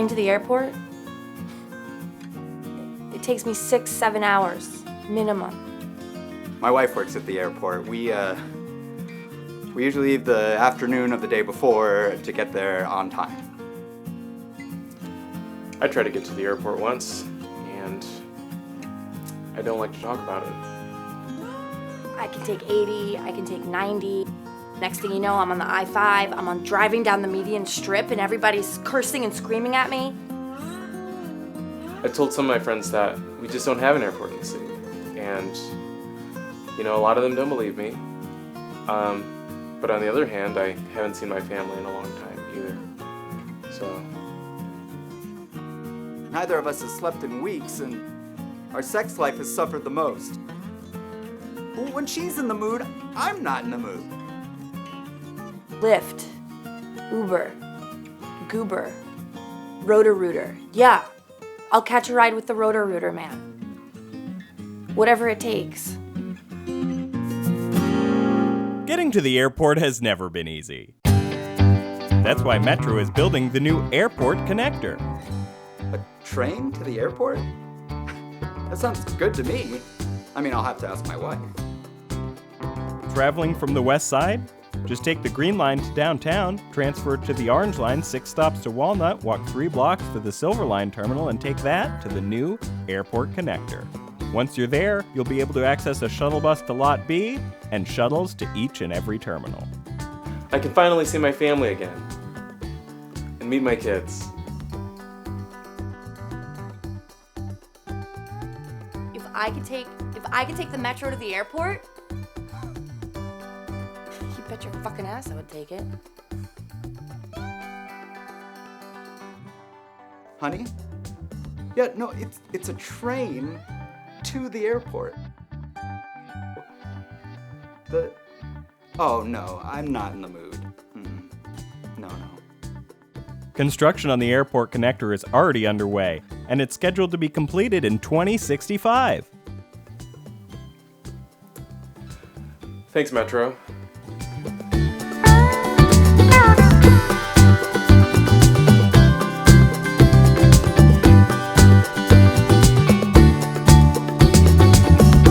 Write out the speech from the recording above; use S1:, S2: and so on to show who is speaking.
S1: Getting to the airport, it takes me 6-7 hours, minimum.
S2: My wife works at the airport. We usually leave the afternoon of the day before to get there on time.
S3: I tried to get to the airport once, and I don't like to talk about it.
S1: I can take 80, I can take 90. Next thing you know, I'm on the I-5, I'm driving down the median strip, and everybody's cursing and screaming at me.
S3: I told some of my friends that we just don't have an airport in the city, and a lot of them don't believe me. But on the other hand, I haven't seen my family in a long time either. So
S2: Neither of us has slept in weeks, and our sex life has suffered the most. When she's in the mood, I'm not in the mood.
S1: Lyft, Uber, Goober, Roto-Rooter. Yeah, I'll catch a ride with the Roto-Rooter man. Whatever it takes.
S4: Getting to the airport has never been easy. That's why Metro is building the new Airport Connector.
S2: A train to the airport? That sounds good to me. I mean, I'll have to ask my wife.
S4: Traveling from the west side? Just take the Green Line to downtown, transfer to the Orange Line 6 stops to Walnut, walk 3 blocks to the Silver Line terminal, and take that to the new Airport Connector. Once you're there, you'll be able to access a shuttle bus to Lot B and shuttles to each and every terminal.
S3: I can finally see my family again and meet my kids.
S1: If I could take the Metro to the airport, you bet your fucking ass I would take it.
S2: Honey? Yeah, no, it's a train to the airport. Oh no, I'm not in the mood. No.
S4: Construction on the Airport Connector is already underway, and it's scheduled to be completed in 2065.
S3: Thanks, Metro.